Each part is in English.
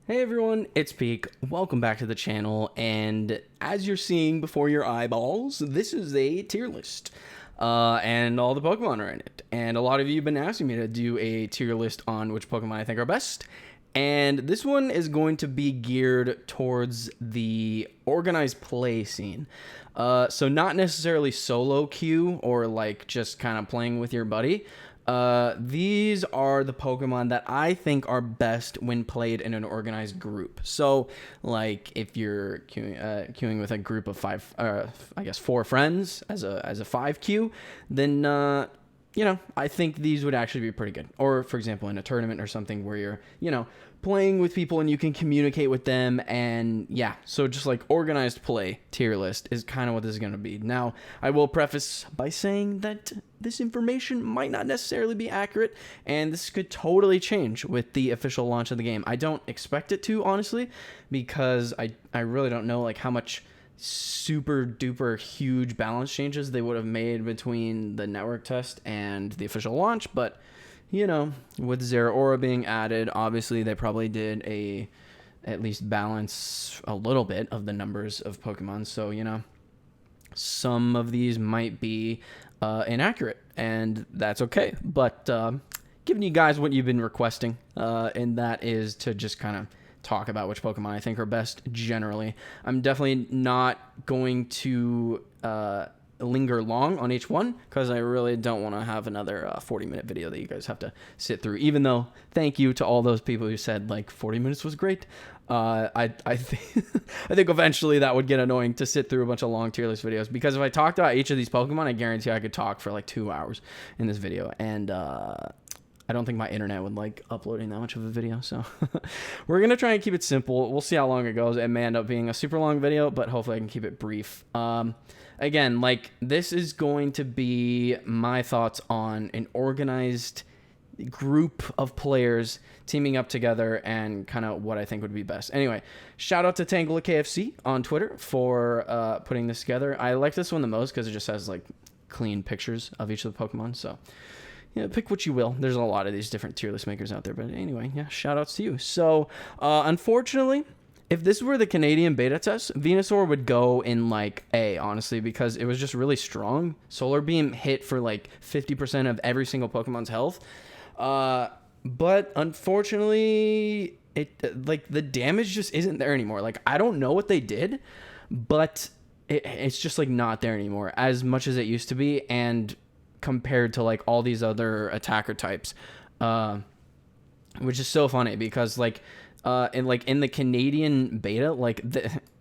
Hey everyone, it's Peek. Welcome back to the channel, and as you're seeing before your eyeballs, this is a tier list. And all the Pokemon are in it. And a lot of you have been asking me to do a tier list on which Pokemon I think are best. And this one is going to be geared towards the organized play scene. So not necessarily solo queue or like just kind of playing with your buddy. These are the Pokemon that I think are best when played in an organized group. So, like, if you're queuing with a group of four friends as a 5 queue, then I think these would actually be pretty good. Or, for example, in a tournament or something where you're, playing with people and you can communicate with them. And yeah, so just like organized play tier list is kind of what this is going to be. Now, I will preface by saying that this information might not necessarily be accurate, and this could totally change with the official launch of the game. I don't expect it to, honestly, because I really don't know like how much super duper huge balance changes they would have made between the network test and the official launch. But with Zeraora being added, obviously they probably did at least balance a little bit of the numbers of Pokemon. So some of these might be inaccurate, and that's okay. But giving you guys what you've been requesting, and that is to just kind of talk about which Pokemon I think are best generally. I'm definitely not going to linger long on each one because I really don't want to have another 40-minute video that you guys have to sit through, even though thank you to all those people who said like 40 minutes was great. I think I think eventually that would get annoying to sit through a bunch of long tier list videos, because if I talked about each of these Pokemon, I guarantee I could talk for like 2 hours in this video, and I don't think my internet would like uploading that much of a video. So we're going to try and keep it simple. We'll see how long it goes. It may end up being a super long video, but hopefully I can keep it brief. Again, like, this is going to be my thoughts on an organized group of players teaming up together and kind of what I think would be best. Anyway, shout out to Tangle KFC on Twitter for putting this together. I like this one the most because it just has like clean pictures of each of the Pokemon. So pick what you will. There's a lot of these different tier list makers out there. But anyway, yeah, shout outs to you. So unfortunately, if this were the Canadian beta test, Venusaur would go in like A, honestly, because it was just really strong. Solar Beam hit for like 50% of every single Pokemon's health. But unfortunately, the damage just isn't there anymore. Like, I don't know what they did, but it's just like not there anymore as much as it used to be, and compared to like all these other attacker types, which is so funny because like in the Canadian beta, like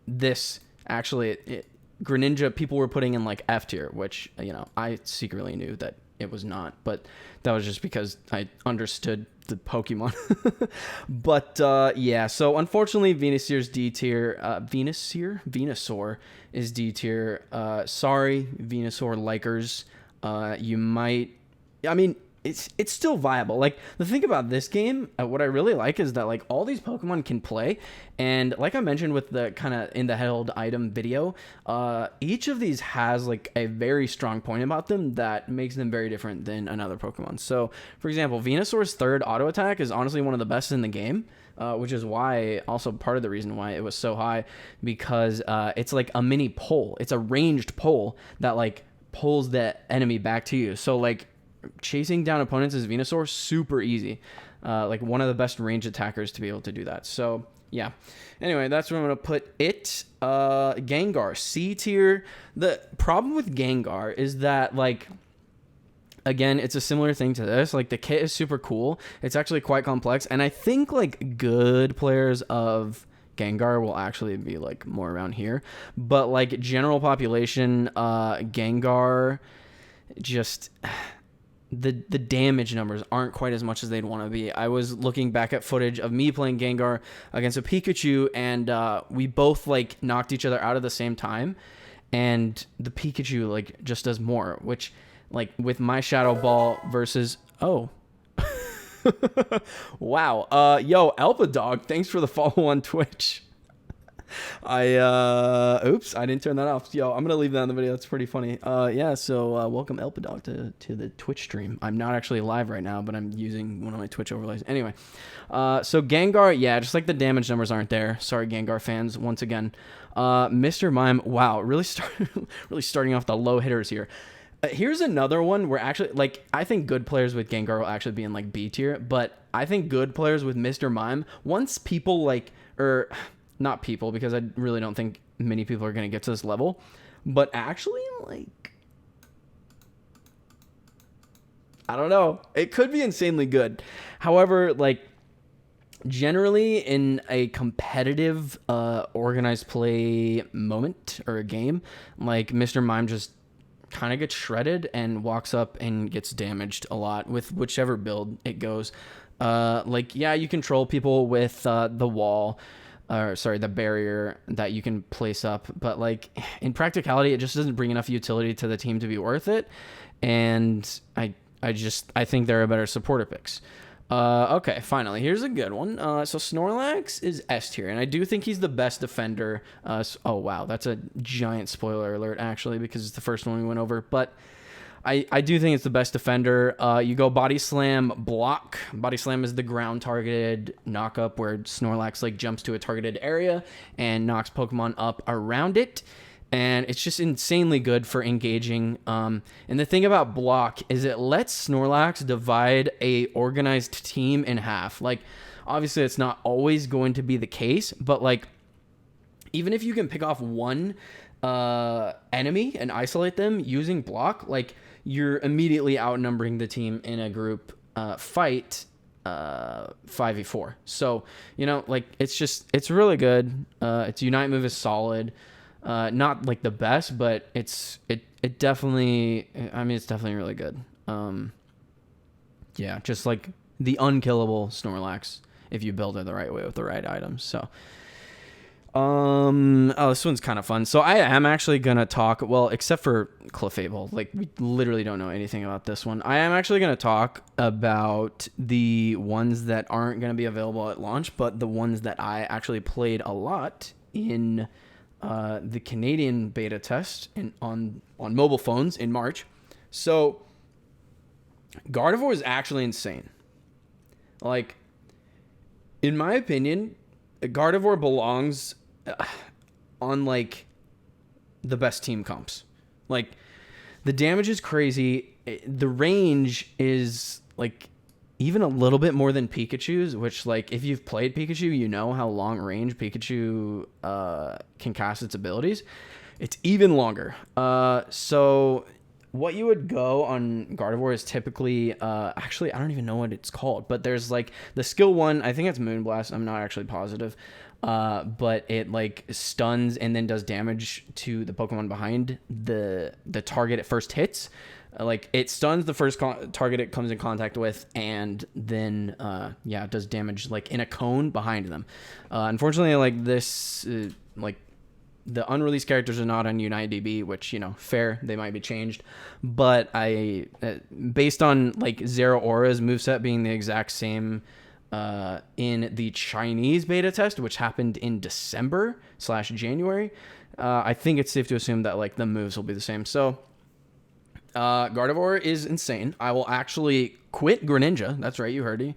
this actually Greninja people were putting in like F tier, which I secretly knew that it was not, but that was just because I understood the Pokemon. But yeah, so unfortunately Venusaur's D tier. Venusaur is D tier. Sorry, Venusaur likers. You might, I mean, it's still viable. Like, the thing about this game, what I really like is that like all these Pokemon can play, and like I mentioned with the kind of in the held item video, each of these has like a very strong point about them that makes them very different than another Pokemon. So for example, Venusaur's third auto attack is honestly one of the best in the game, which is why, also part of the reason why it was so high, because it's like a mini pole. It's a ranged pole that like pulls the enemy back to you. So like chasing down opponents as Venusaur, super easy. Like one of the best range attackers to be able to do that. So yeah, anyway, that's where I'm gonna put it. Gengar, C tier. The problem with Gengar is that, like, again, it's a similar thing to this. Like, the kit is super cool, it's actually quite complex, and I think like good players of Gengar will actually be like more around here, but like general population, Gengar, just the damage numbers aren't quite as much as they'd want to be. I was looking back at footage of me playing Gengar against a Pikachu, and we both like knocked each other out at the same time, and the Pikachu like just does more, which like with my Shadow Ball versus wow. Yo, Alpha Dog, thanks for the follow on Twitch. Oops, I didn't turn that off. Yo, I'm gonna leave that in the video. That's pretty funny. Yeah, so welcome Elpidog to the Twitch stream. I'm not actually live right now, but I'm using one of my Twitch overlays. Anyway, so Gengar, yeah, just like the damage numbers aren't there. Sorry, Gengar fans, once again. Mr. Mime, wow, really starting off the low hitters here. Here's another one where actually, like, I think good players with Gengar will actually be in like B tier, but I think good players with Mr. Mime, once people like, or not people, because I really don't think many people are going to get to this level, but actually, like, I don't know. It could be insanely good. However, like, generally in a competitive, organized play moment or a game, like, Mr. Mime just kind of gets shredded and walks up and gets damaged a lot with whichever build it goes. Like, yeah, you control people with the wall, or sorry, the barrier that you can place up, but like in practicality, it just doesn't bring enough utility to the team to be worth it. And I think there are better supporter picks. Okay, finally, here's a good one. So Snorlax is S tier, and I do think he's the best defender. Oh, wow, that's a giant spoiler alert, actually, because it's the first one we went over. But I do think it's the best defender. You go Body Slam, block. Body Slam is the ground-targeted knock-up where Snorlax, like, jumps to a targeted area and knocks Pokemon up around it. And it's just insanely good for engaging. And the thing about block is it lets Snorlax divide a organized team in half. Like, obviously, it's not always going to be the case, but like, even if you can pick off one enemy and isolate them using block, like, you're immediately outnumbering the team in a group fight 5v4. So, you know, like, it's really good. Its Unite move is solid. Not like the best, but it definitely, I mean, it's definitely really good. Yeah, just like the unkillable Snorlax if you build it the right way with the right items. So, oh, this one's kind of fun. So I am actually going to talk, well, except for Clefable, like, we literally don't know anything about this one. I am actually going to talk about the ones that aren't going to be available at launch, but the ones that I actually played a lot in the Canadian beta test on mobile phones in March. So Gardevoir is actually insane. Like, in my opinion, Gardevoir belongs on like the best team comps. Like, the damage is crazy. The range is like even a little bit more than Pikachu's, which, like, if you've played Pikachu, you know how long range Pikachu can cast its abilities. It's even longer. So what you would go on Gardevoir is typically, actually, I don't even know what it's called, but there's like the skill one, I think it's Moonblast. I'm not actually positive. But it like stuns and then does damage to the Pokemon behind the target it first hits. Like, it stuns the first target it comes in contact with, and then yeah, it does damage like in a cone behind them. Unfortunately, like, this like the unreleased characters are not on UnitedDB, which, you know, fair, they might be changed, but I based on like Zero Aura's moveset being the exact same in the Chinese beta test, which happened in December/January, I think it's safe to assume that like the moves will be the same. So Gardevoir is insane. I will actually quit Greninja. That's right, you heard me.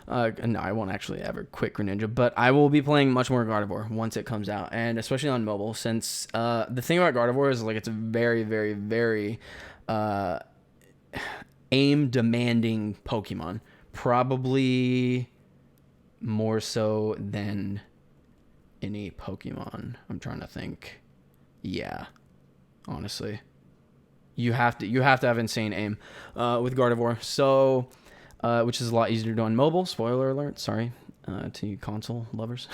No, I won't actually ever quit Greninja, but I will be playing much more Gardevoir once it comes out, and especially on mobile, since the thing about Gardevoir is, like, it's a very, very, very aim-demanding Pokemon. Probably more so than any Pokemon. I'm trying to think. Yeah, honestly. You have to have insane aim with Gardevoir, so which is a lot easier to do on mobile. Spoiler alert, sorry to you console lovers.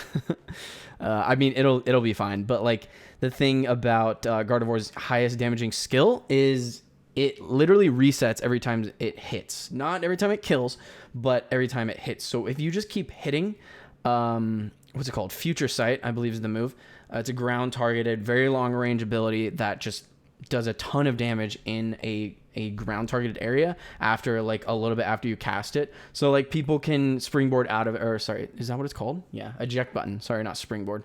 I mean, it'll be fine, but like the thing about Gardevoir's highest damaging skill is it literally resets every time it hits. Not every time it kills, but every time it hits. So if you just keep hitting, what's it called? Future Sight, I believe is the move. It's a ground targeted, very long range ability that just does a ton of damage in a ground targeted area after like a little bit after you cast it. So like people can springboard out of, or sorry, is that what it's called? Yeah, eject button. Sorry, not springboard.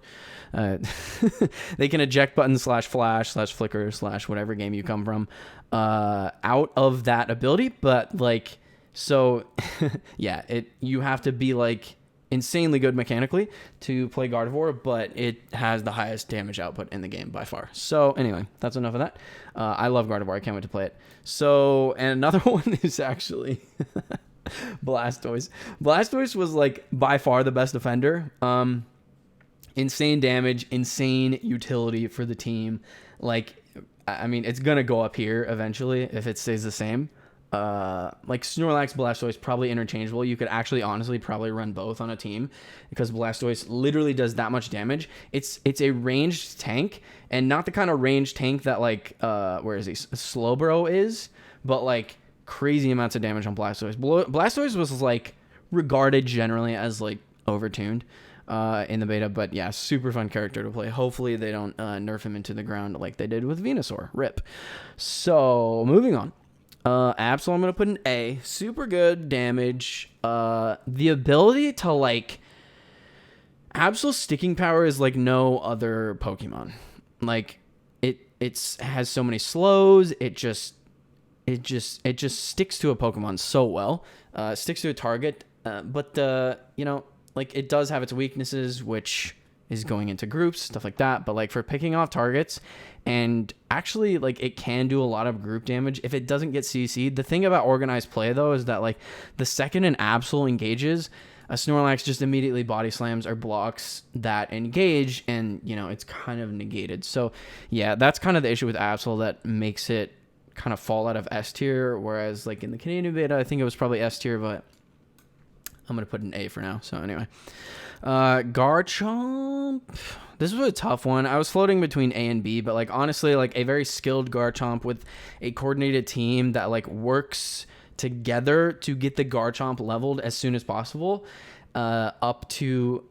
They can eject button / flash / flicker / whatever game you come from out of that ability. But like, so yeah, you have to be like insanely good mechanically to play Gardevoir, but it has the highest damage output in the game by far. So anyway, that's enough of that. I love Gardevoir. I can't wait to play it. So, and another one is actually Blastoise. Blastoise was like by far the best defender. Insane damage, insane utility for the team. Like, I mean, it's gonna go up here eventually if it stays the same. Like Snorlax, Blastoise, probably interchangeable. You could actually honestly probably run both on a team because Blastoise literally does that much damage. It's a ranged tank, and not the kind of ranged tank that like where is he? Slowbro is, but like crazy amounts of damage on Blastoise. Blastoise was like regarded generally as like overtuned in the beta, but yeah, super fun character to play. Hopefully they don't nerf him into the ground like they did with Venusaur. RIP. So moving on. Absol, I'm going to put an A. Super good damage. The ability to, like... Absol's sticking power is like no other Pokemon. Like, it has so many slows. It just sticks to a Pokemon so well. Sticks to a target. But, you know, like, it does have its weaknesses, which is going into groups, stuff like that. But, like, for picking off targets... And actually, like, it can do a lot of group damage if it doesn't get CC'd. The thing about organized play, though, is that, like, the second an Absol engages, a Snorlax just immediately body slams or blocks that engage, and, you know, it's kind of negated. So, yeah, that's kind of the issue with Absol that makes it kind of fall out of S tier, whereas, like, in the Canadian beta, I think it was probably S tier, but I'm going to put an A for now. So, anyway. Garchomp... This was a tough one. I was floating between A and B, but like honestly, like a very skilled Garchomp with a coordinated team that like works together to get the Garchomp leveled as soon as possible, up to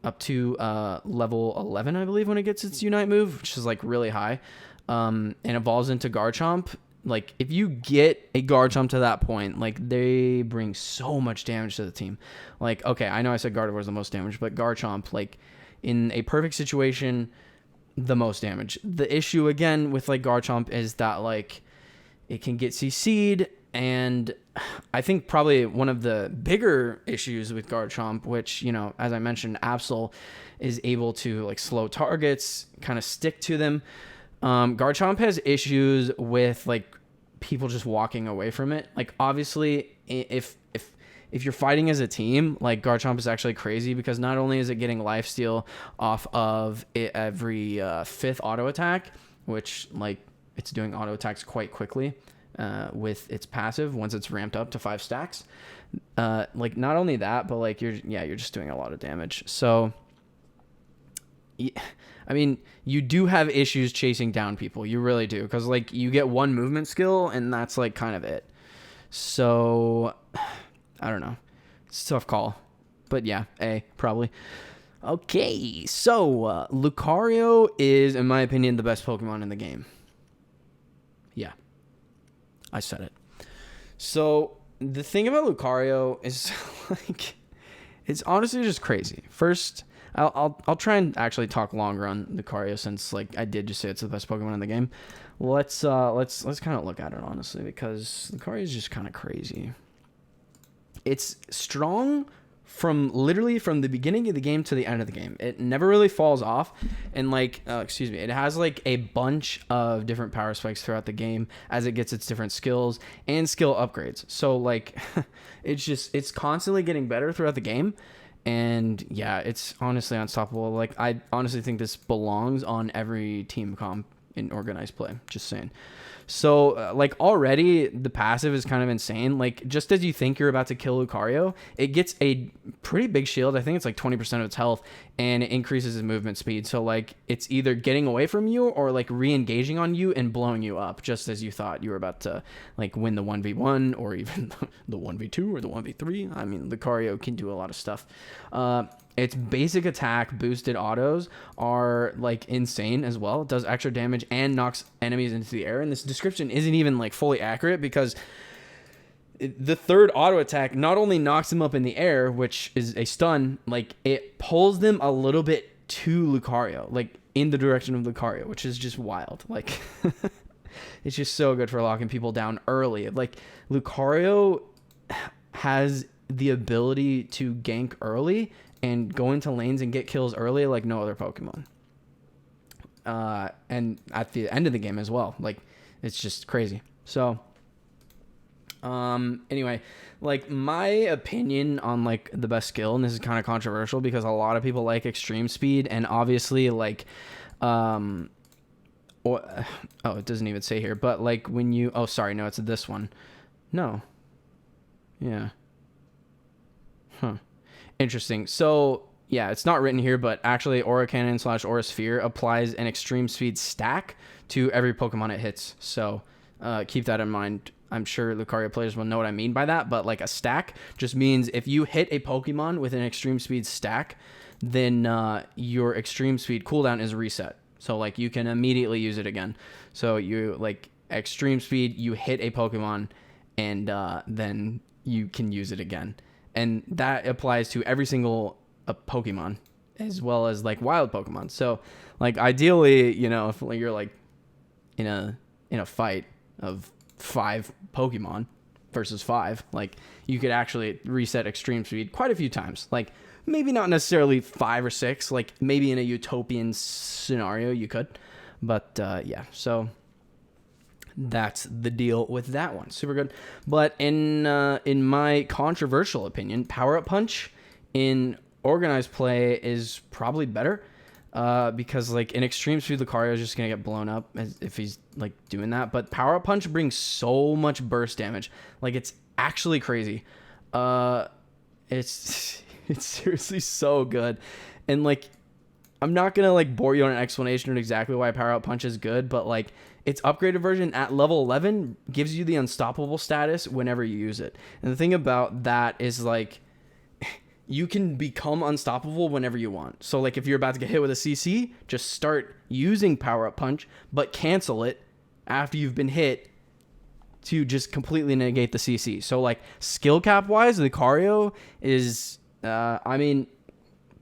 level 11, I believe, when it gets its Unite move, which is like really high, and evolves into Garchomp. Like if you get a Garchomp to that point, like they bring so much damage to the team. Like, okay, I know I said Gardevoir is the most damage, but Garchomp, like, in a perfect situation, the most damage. The issue, again, with, like, Garchomp is that, like, it can get CC'd, and I think probably one of the bigger issues with Garchomp, which, you know, as I mentioned, Absol is able to, like, slow targets, kind of stick to them. Garchomp has issues with, like, people just walking away from it. Like, obviously, if you're fighting as a team, like Garchomp is actually crazy because not only is it getting lifesteal off of it every 5th auto attack, which like it's doing auto attacks quite quickly with its passive once it's ramped up to 5 stacks. Like not only that, but like you're just doing a lot of damage. So I mean, you do have issues chasing down people. You really do, because like you get one movement skill and that's like kind of it. So I don't know. It's a tough call. But yeah, A, probably. Okay, so Lucario is, in my opinion, the best Pokemon in the game. Yeah, I said it. So the thing about Lucario is, like, it's honestly just crazy. First, I'll try and actually talk longer on Lucario since, like, I did just say it's the best Pokemon in the game. Let's kind of look at it honestly, because Lucario is just kind of crazy. It's strong from the beginning of the game to the end of the game. It never really falls off, and like it has like a bunch of different power spikes throughout the game as it gets its different skills and skill upgrades. So like it's constantly getting better throughout the game, and yeah, it's honestly unstoppable. Like I honestly think this belongs on every team comp in organized play, just saying. So like already the passive is kind of insane. Like just as you think you're about to kill Lucario, it gets a pretty big shield. I think it's like 20% of its health, and it increases its movement speed. So like it's either getting away from you or like re-engaging on you and blowing you up just as you thought you were about to like win the 1v1 or even the 1v2 or the 1v3. I mean, Lucario can do a lot of stuff. its basic attack boosted autos are like insane as well. It does extra damage and knocks enemies into the air. And this description isn't even like fully accurate because the third auto attack not only knocks them up in the air, which is a stun, like it pulls them a little bit to Lucario, like in the direction of Lucario, which is just wild. Like it's just so good for locking people down early. Like Lucario has the ability to gank early and go into lanes and get kills early like no other Pokemon. And at the end of the game as well. Like, it's just crazy. So, anyway, like, my opinion on, like, the best skill, and this is kind of controversial because a lot of people like extreme speed, and obviously, like, it doesn't even say here, but, like, when you, oh, sorry, no, it's this one. No. Yeah. Huh. Interesting. So, yeah, it's not written here, but actually Aura Cannon / Aura Sphere applies an extreme speed stack to every Pokemon it hits. So, keep that in mind. I'm sure Lucario players will know what I mean by that, but like a stack just means if you hit a Pokemon with an extreme speed stack, then your extreme speed cooldown is reset. So, like, you can immediately use it again. So, you, like, extreme speed, you hit a Pokemon, and then you can use it again. And that applies to every single Pokemon, as well as like wild Pokemon. So, like, ideally, you know, if you're like in a fight of 5 Pokemon versus 5, like, you could actually reset extreme speed quite a few times. Like, maybe not necessarily 5 or 6. Like, maybe in a utopian scenario you could, but yeah. So that's the deal with that one. Super good. But in my controversial opinion, Power Up Punch in organized play is probably better because, like, in extreme speed, Lucario is just going to get blown up if he's, like, doing that. But Power Up Punch brings so much burst damage. Like, it's actually crazy. It's seriously so good. And, like, I'm not going to, like, bore you on an explanation of exactly why Power Up Punch is good, but, like, its upgraded version at level 11 gives you the unstoppable status whenever you use it. And the thing about that is, like, you can become unstoppable whenever you want. So, like, if you're about to get hit with a CC, just start using Power Up Punch, but cancel it after you've been hit to just completely negate the CC. So, like, skill cap wise, Lucario is, I mean,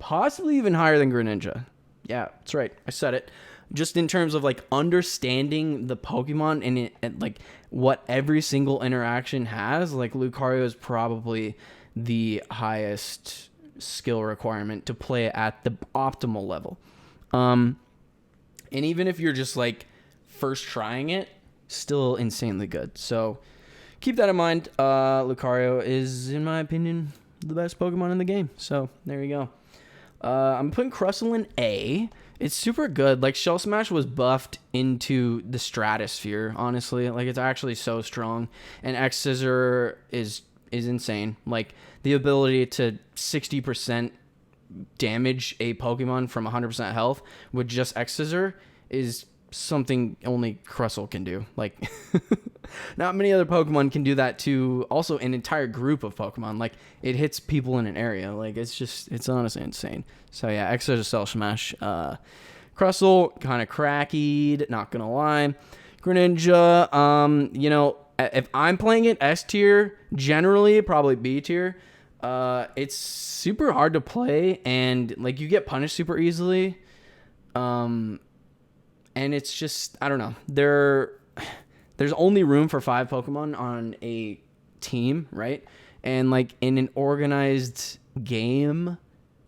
possibly even higher than Greninja. Yeah, that's right. I said it. Just in terms of, like, understanding the Pokemon and like what every single interaction has, like, Lucario is probably the highest skill requirement to play at the optimal level. And even if you're just, like, first trying it, still insanely good. So keep that in mind. Lucario is, in my opinion, the best Pokemon in the game. So there you go. I'm putting Crustle in A. It's super good. Like, Shell Smash was buffed into the stratosphere, honestly. Like, it's actually so strong. And X Scissor is insane. Like, the ability to 60% damage a Pokemon from 100% health with just X Scissor is something only Crustle can do. Like, not many other Pokemon can do that to also an entire group of Pokemon. Like, it hits people in an area. Like, it's honestly insane. So yeah, X Scissor Shell Smash. Crustle, kind of cracked, not gonna lie. Greninja, you know, if I'm playing it S tier, generally probably B tier. It's super hard to play, and, like, you get punished super easily. And it's just, I don't know. There's only room for 5 Pokemon on a team, right? And, like, in an organized game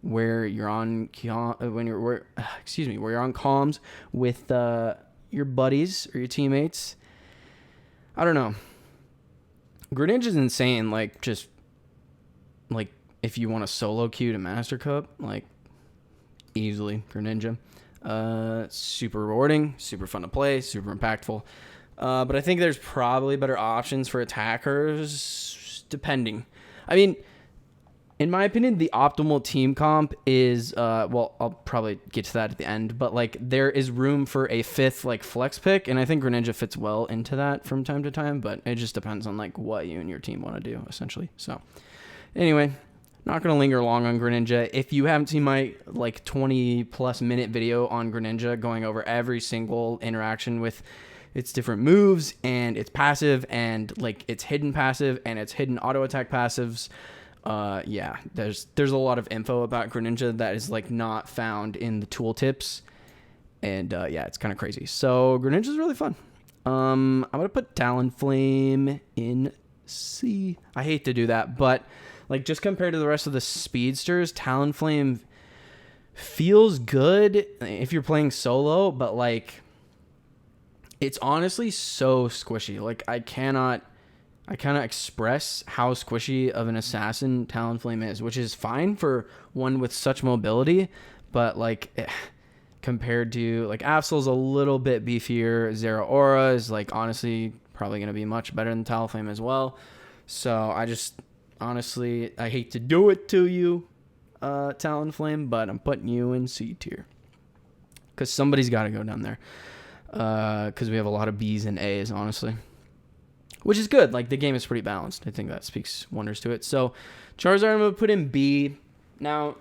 where you're on where you're on comms with your buddies or your teammates, I don't know. Greninja's insane. Like, just, like, if you want a solo queue to Master Cup, like, easily Greninja. Super rewarding, super fun to play, super impactful. But I think there's probably better options for attackers, depending. I mean, in my opinion, the optimal team comp is, well, I'll probably get to that at the end, but, like, there is room for a 5th, like, flex pick, and I think Greninja fits well into that from time to time, but it just depends on, like, what you and your team want to do, essentially. So, anyway, not going to linger long on Greninja. If you haven't seen my like 20+ minute video on Greninja going over every single interaction with its different moves and its passive and like its hidden passive and its hidden auto attack passives, yeah, there's a lot of info about Greninja that is like not found in the tooltips, and yeah, it's kind of crazy. So Greninja's really fun. I'm gonna put Talonflame in C. I hate to do that, but like just compared to the rest of the speedsters, Talonflame feels good if you're playing solo, but like it's honestly so squishy. Like I cannot express how squishy of an assassin Talonflame is, which is fine for one with such mobility, but like compared to like Absol's a little bit beefier. Zeraora is like honestly probably going to be much better than Talonflame as well. So I just honestly, I hate to do it to you, Talonflame, but I'm putting you in C tier because somebody's got to go down there. Because we have a lot of B's and A's, honestly, which is good. Like the game is pretty balanced. I think that speaks wonders to it. So Charizard, I'm gonna put in B. Now,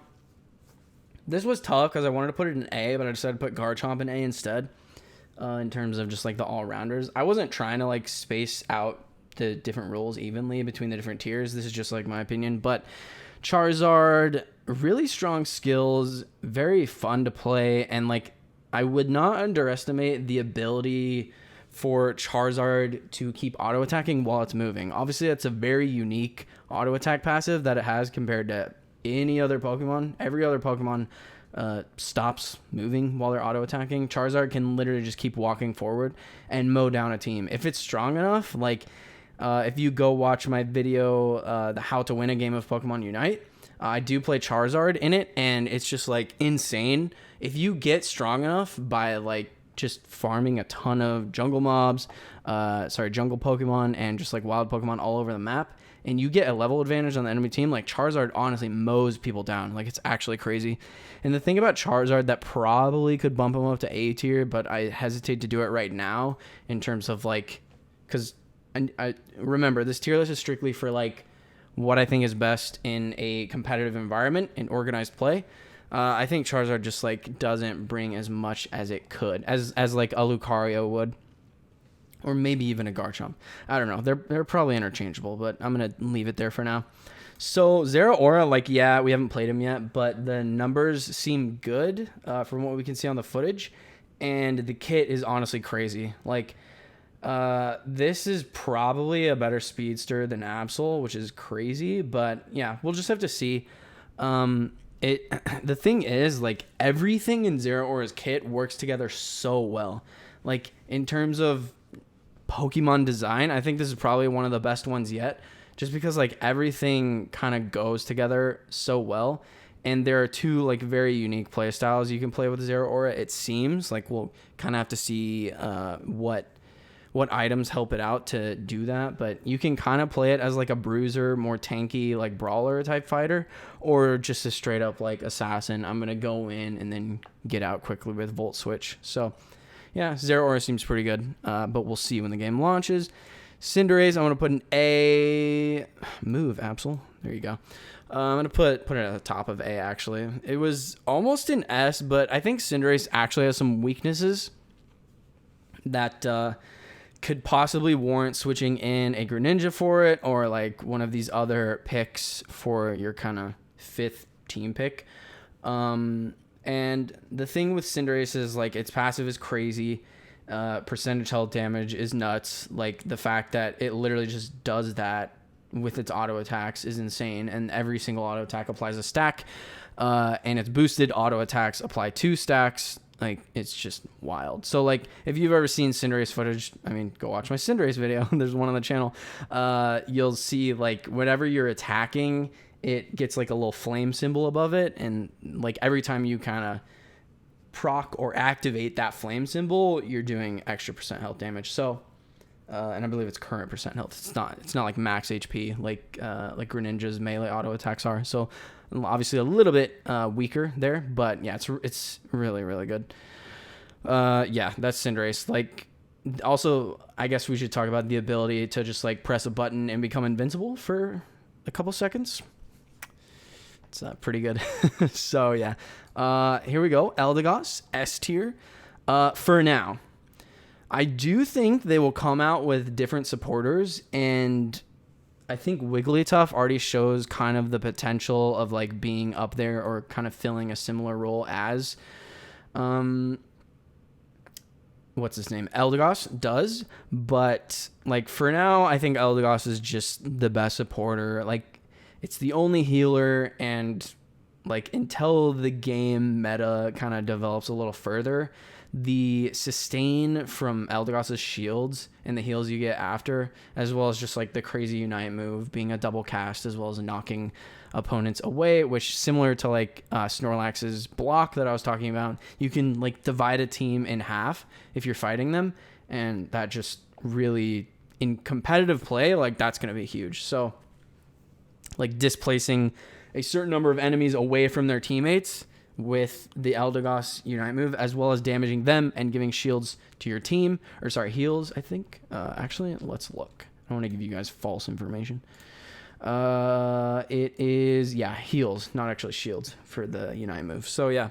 this was tough because I wanted to put it in A, but I decided to put Garchomp in A instead. In terms of just like the all-rounders, I wasn't trying to like space out the different rules evenly between the different tiers. This is just like my opinion, but Charizard, really strong skills, very fun to play, and like I would not underestimate the ability for Charizard to keep auto attacking while it's moving. Obviously, that's a very unique auto attack passive that it has compared to any other Pokemon. Every other Pokemon stops moving while they're auto attacking. Charizard can literally just keep walking forward and mow down a team. If it's strong enough, like if you go watch my video, the How to Win a Game of Pokemon Unite, I do play Charizard in it, and it's just like insane. If you get strong enough by like just farming a ton of jungle mobs, jungle Pokemon and just like wild Pokemon all over the map, and you get a level advantage on the enemy team, like Charizard honestly mows people down. Like it's actually crazy. And the thing about Charizard that probably could bump him up to A tier, but I hesitate to do it right now in terms of like, because I remember this tier list is strictly for like what I think is best in a competitive environment in organized play. I think Charizard just like doesn't bring as much as it could, as like a Lucario would, or maybe even a Garchomp. I don't know. They're probably interchangeable, but I'm gonna leave it there for now. So Zeraora, like yeah, we haven't played him yet, but the numbers seem good from what we can see on the footage, and the kit is honestly crazy. Like this is probably a better speedster than Absol, which is crazy, but yeah, we'll just have to see. The thing is, like, everything in Zeraora's kit works together so well. Like, in terms of Pokemon design, I think this is probably one of the best ones yet, just because like everything kind of goes together so well. And there are two like very unique play styles you can play with Zeraora. It seems like we'll kind of have to see what items help it out to do that, but you can kind of play it as like a bruiser, more tanky, like brawler type fighter, or just a straight up like assassin. I'm gonna go in and then get out quickly with Volt Switch. So yeah, Zeraora seems pretty good, but we'll see when the game launches. Cinderace, I'm gonna put an A. Move, Absol. There you go. I'm gonna put it at the top of A. Actually, it was almost an S, but I think Cinderace actually has some weaknesses that could possibly warrant switching in a Greninja for it, or like one of these other picks for your kind of fifth team pick. And the thing with Cinderace is like its passive is crazy. Percentage health damage is nuts. Like the fact that it literally just does that with its auto attacks is insane. And every single auto attack applies a stack. And its boosted auto attacks apply 2 stacks. Like, it's just wild. So, like, if you've ever seen Cinderace footage, I mean, go watch my Cinderace video. There's one on the channel. You'll see, like, whenever you're attacking, it gets, like, a little flame symbol above it. And, like, every time you kind of proc or activate that flame symbol, you're doing extra % health damage. So, and I believe it's current % health. It's not like max HP like Greninja's melee auto attacks are. So, obviously a little bit weaker there, but yeah, it's really, really good. Yeah, that's Cinderace. Like, also, I guess we should talk about the ability to just like press a button and become invincible for a couple seconds. It's pretty good. So yeah, here we go. Eldegoss, S tier. For now, I do think they will come out with different supporters, and I think Wigglytuff already shows kind of the potential of like being up there or kind of filling a similar role as, what's his name? Eldegoss does. But like for now, I think Eldegoss is just the best supporter. Like it's the only healer, and like until the game meta kind of develops a little further, the sustain from Eldegoss's shields and the heals you get after, as well as just like the crazy unite move being a double cast, as well as knocking opponents away, which similar to like Snorlax's block that I was talking about, you can like divide a team in half if you're fighting them, and that just really in competitive play, like that's going to be huge. So like displacing a certain number of enemies away from their teammates with the Eldegoss Unite move, as well as damaging them and giving shields to your team, or sorry, heals, I think. Actually, let's look. I don't want to give you guys false information. It is, yeah, heals, not actually shields for the Unite move. So yeah,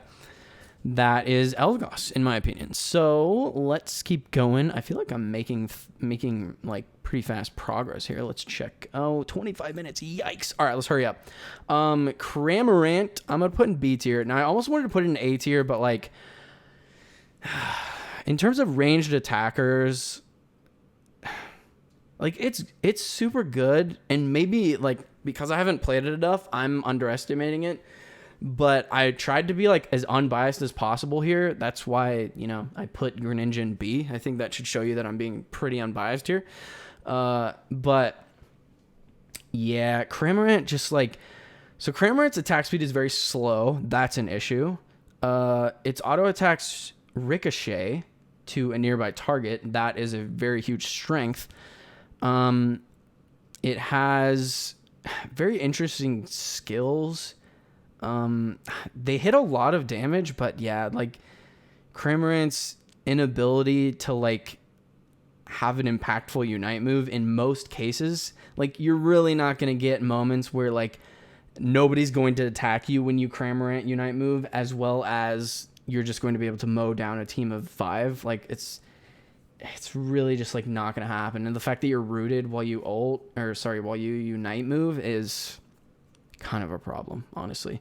that is Eldegoss in my opinion. So let's keep going. I feel like I'm making like pretty fast progress here. Let's check. Oh, 25 minutes. Yikes. All right, let's hurry up. Cramorant, I'm going to put in B tier. Now, I almost wanted to put it in A tier, but like in terms of ranged attackers, like it's super good, and maybe like because I haven't played it enough, I'm underestimating it. But I tried to be like as unbiased as possible here. That's why, you know, I put Greninja in B. I think that should show you that I'm being pretty unbiased here. But yeah, Cramorant just like, so Cramorant's attack speed is very slow. That's an issue. Its auto attacks ricochet to a nearby target. That is a very huge strength. It has very interesting skills. They hit a lot of damage, but yeah, like Cramorant's inability to like have an impactful unite move in most cases, like you're really not going to get moments where like nobody's going to attack you when you Cramorant unite move, as well as you're just going to be able to mow down a team of 5. Like it's really just like not going to happen. And the fact that you're rooted while you while you unite move is kind of a problem, honestly.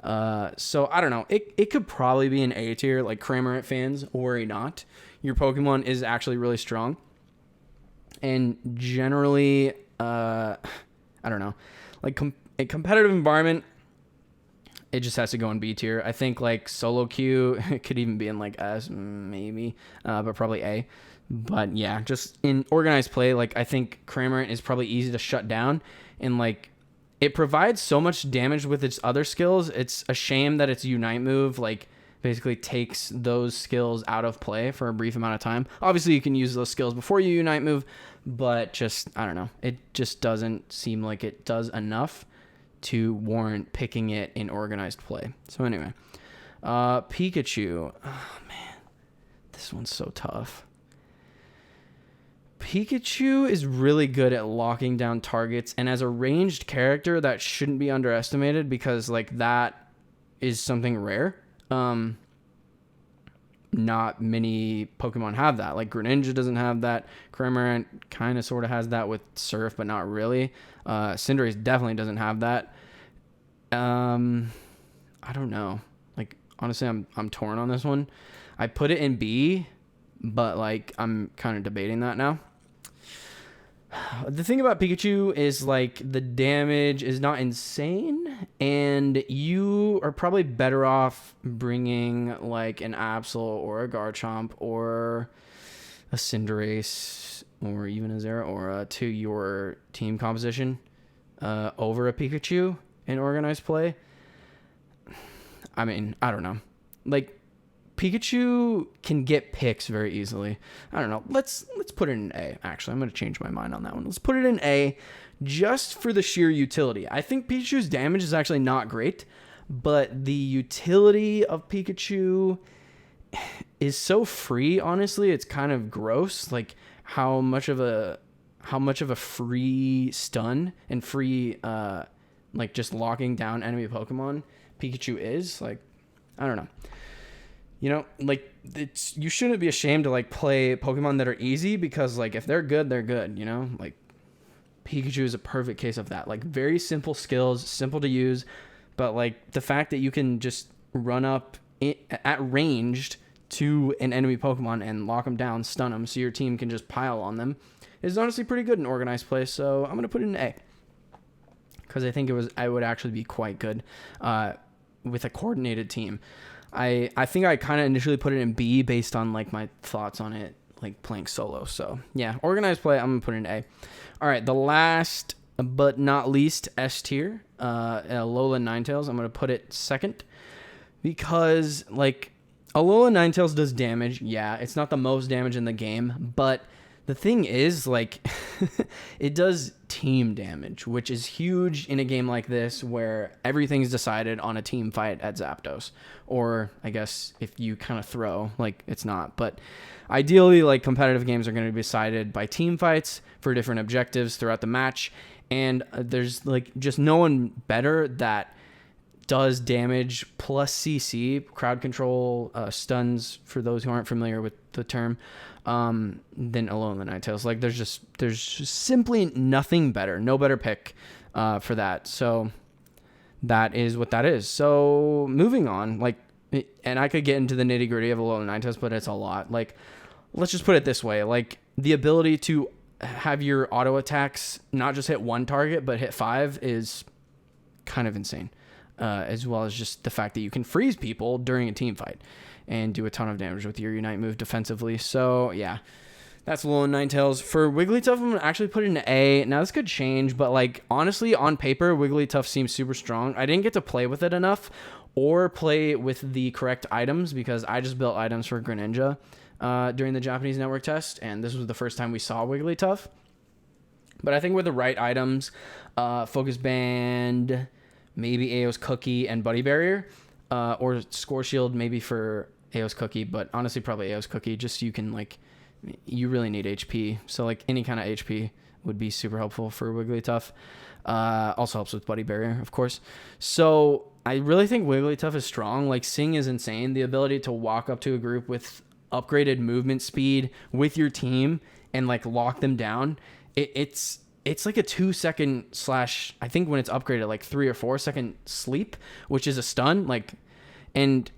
So I don't know. It could probably be an A tier, like Cramorant fans, worry not. Your Pokemon is actually really strong. And generally, I don't know, like a competitive environment, it just has to go in B tier. I think like solo queue, it could even be in like S, maybe, but probably A. But yeah, just in organized play, like I think Cramorant is probably easy to shut down, and like it provides so much damage with its other skills. It's a shame that its Unite move like basically takes those skills out of play for a brief amount of time. Obviously, you can use those skills before you Unite move, but just, I don't know. It just doesn't seem like it does enough to warrant picking it in organized play. So anyway, Pikachu. Oh, man. This one's so tough. Pikachu is really good at locking down targets, and as a ranged character, that shouldn't be underestimated because like that is something rare. Not many Pokemon have that. Like Greninja doesn't have that. Cramorant kind of sort of has that with Surf, but not really. Cinderace definitely doesn't have that. I don't know. Like honestly, I'm torn on this one. I put it in B, but like I'm kind of debating that now. The thing about Pikachu is like the damage is not insane, and you are probably better off bringing like an Absol or a Garchomp or a Cinderace or even a Zeraora to your team composition over a Pikachu in organized play. I mean, I don't know. Like Pikachu can get picks very easily. I don't know. Let's put it in A. Actually, I'm going to change my mind on that one. Let's put it in A just for the sheer utility. I think Pikachu's damage is actually not great, but the utility of Pikachu is so free, honestly. It's kind of gross, like how much of a free stun and free like just locking down enemy Pokemon Pikachu is. Like, I don't know. You know, like, you shouldn't be ashamed to like play Pokemon that are easy, because like if they're good, they're good, you know? Like Pikachu is a perfect case of that. Like, very simple skills, simple to use, but like the fact that you can just run up at ranged to an enemy Pokemon and lock them down, stun them, so your team can just pile on them, is honestly pretty good in organized play. So I'm gonna put it in A, because I think I would actually be quite good with a coordinated team. I think I kind of initially put it in B based on like my thoughts on it, like playing solo. So yeah, organized play, I'm gonna put it in A. All right, the last but not least S tier, Lowland Ninetails. I'm gonna put it second, because like Lowland Ninetails does damage. Yeah, it's not the most damage in the game, but the thing is, like, it does team damage, which is huge in a game like this where everything's decided on a team fight at Zapdos. Or, I guess, if you kind of throw, like, it's not. But ideally, like, competitive games are going to be decided by team fights for different objectives throughout the match. And there's, like, just no one better that does damage plus CC, crowd control, stuns, for those who aren't familiar with the term, than Lowland Ninetails. Like, there's just simply nothing better, no better pick for that. So that is what that is. So moving on, like, and I could get into the nitty gritty of Lowland Ninetails, but it's a lot. Like, let's just put it this way: like, the ability to have your auto attacks not just hit one target but hit 5 is kind of insane. As well as just the fact that you can freeze people during a team fight and do a ton of damage with your Unite move defensively. So yeah, that's Lowland Ninetails. For Wigglytuff, I'm gonna actually put it in A. Now this could change, but like, honestly, on paper, Wigglytuff seems super strong. I didn't get to play with it enough or play with the correct items, because I just built items for Greninja during the Japanese network test, and this was the first time we saw Wigglytuff. But I think with the right items, Focus Band, maybe Ao's Cookie and Buddy Barrier, or Score Shield maybe for Ao's Cookie, but honestly probably Ao's Cookie, just so you can, like, you really need HP. So like any kind of HP would be super helpful for Wigglytuff. Also helps with Buddy Barrier, of course. So I really think Wigglytuff is strong. Like, Sing is insane. The ability to walk up to a group with upgraded movement speed with your team and like lock them down. It's like a 2-second / I think when it's upgraded, like 3 or 4 second sleep, which is a stun. Like, and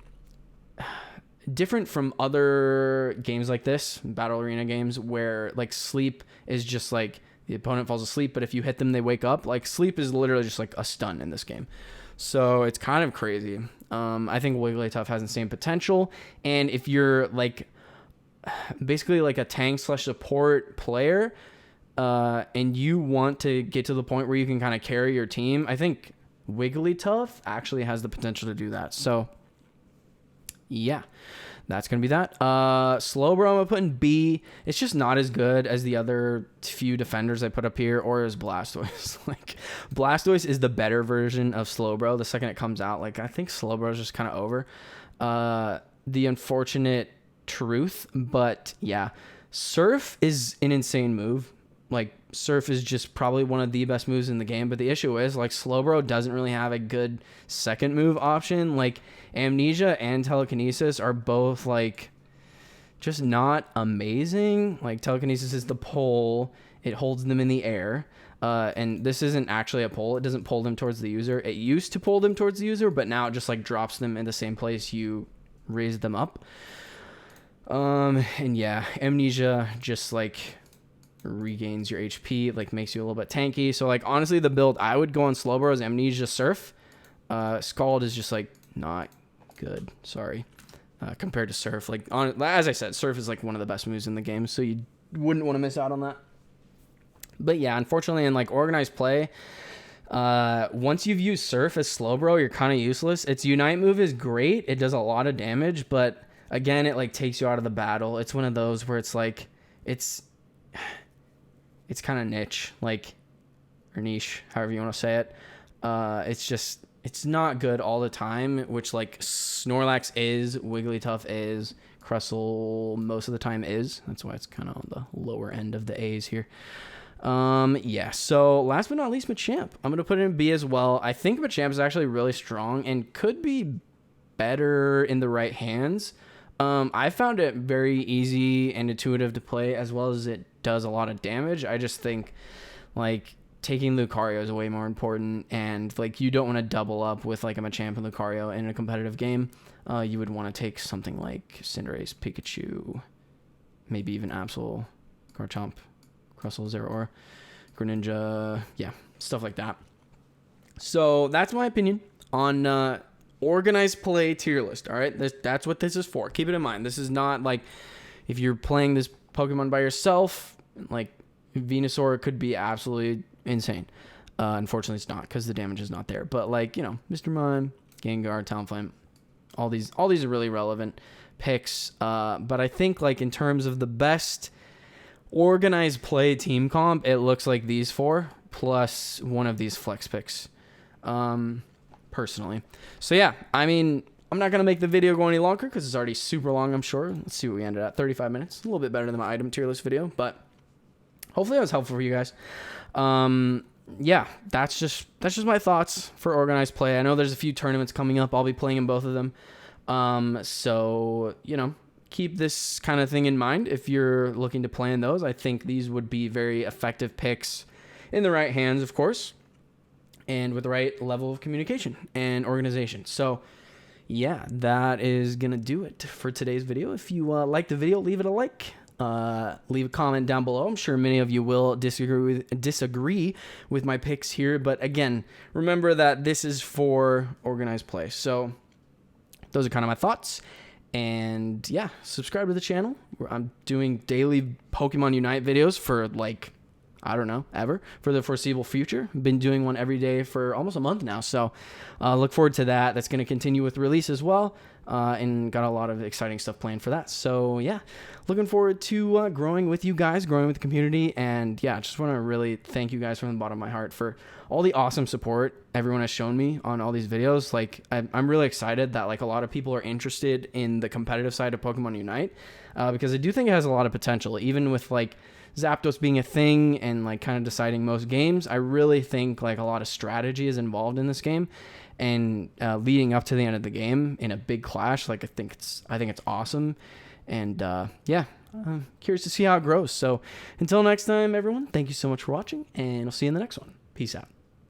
different from other games like this, battle arena games, where like sleep is just like the opponent falls asleep, but if you hit them, they wake up. Like, sleep is literally just like a stun in this game. So it's kind of crazy. I think Wigglytuff has insane potential. And if you're like basically like a tank / support player, and you want to get to the point where you can kind of carry your team, I think Wigglytuff actually has the potential to do that. So yeah, that's going to be that. Slowbro, I'm going to put in B. It's just not as good as the other few defenders I put up here, or as Blastoise. Like, Blastoise is the better version of Slowbro the second it comes out. Like, I think Slowbro is just kind of over. The unfortunate truth, but yeah, Surf is an insane move. Like, Surf is just probably one of the best moves in the game, but the issue is, like, Slowbro doesn't really have a good second move option. Like, Amnesia and Telekinesis are both, like, just not amazing. Like, Telekinesis is the pole. It holds them in the air. And this isn't actually a pole. It doesn't pull them towards the user. It used to pull them towards the user, but now it just, like, drops them in the same place you raised them up. And yeah, Amnesia just, like, regains your HP, like, makes you a little bit tanky. So, like, honestly, the build I would go on Slowbro is Amnesia, Surf. Scald is just, like, not good, sorry, compared to Surf. Like, as I said, Surf is like one of the best moves in the game, so you wouldn't want to miss out on that. But yeah, unfortunately, in like organized play, once you've used Surf as Slowbro, you're kind of useless. Its Unite move is great, it does a lot of damage, but again, it like takes you out of the battle. It's one of those where it's like it's kind of niche, like, or niche, however you want to say it. It's not good all the time, which, like, Snorlax is, Wigglytuff is, Crustle most of the time is. That's why it's kind of on the lower end of the A's here. Yeah, so last but not least, Machamp. I'm going to put it in B as well. I think Machamp is actually really strong and could be better in the right hands. I found it very easy and intuitive to play, as well as it does a lot of damage. I just think, like, taking Lucario is way more important, and, like, you don't want to double up with, like, a Machamp and Lucario in a competitive game. You would want to take something like Cinderace, Pikachu, maybe even Absol, Garchomp, Crustle, Zeraora, Greninja, yeah, stuff like that. So that's my opinion on organized play tier list. All right, that's what this is for. Keep it in mind. This is not like if you're playing this Pokemon by yourself, like Venusaur could be absolutely insane. Unfortunately, it's not because the damage is not there. But like, you know, Mr. Mime, Gengar, Talonflame, all these are really relevant picks. But I think like in terms of the best organized play team comp, it looks like these four plus one of these flex picks. Personally. So yeah, I mean, I'm not going to make the video go any longer because it's already super long, I'm sure. Let's see what we ended at. 35 minutes. A little bit better than my item tier list video, but hopefully that was helpful for you guys. Yeah, that's just my thoughts for organized play. I know there's a few tournaments coming up. I'll be playing in both of them. So, you know, keep this kind of thing in mind if you're looking to play in those. I think these would be very effective picks in the right hands, of course, and with the right level of communication and organization. So yeah, that is going to do it for today's video. If you like the video, leave it a like. Leave a comment down below. I'm sure many of you will disagree with my picks here. But again, remember that this is for organized play. So those are kind of my thoughts. And yeah, subscribe to the channel. I'm doing daily Pokemon Unite videos for like, I don't know, ever, for the foreseeable future. Been doing one every day for almost a month now, so look forward to that. That's going to continue with release as well, and got a lot of exciting stuff planned for that. So yeah, looking forward to growing with you guys, growing with the community, and yeah, just want to really thank you guys from the bottom of my heart for all the awesome support everyone has shown me on all these videos. Like, I'm really excited that like a lot of people are interested in the competitive side of Pokemon Unite, because I do think it has a lot of potential, even with like Zapdos being a thing and like kind of deciding most games. I really think like a lot of strategy is involved in this game, and leading up to the end of the game in a big clash, like I think it's awesome. And yeah, I'm curious to see how it grows. So until next time, everyone, thank you so much for watching, and I'll see you in the next one. Peace out.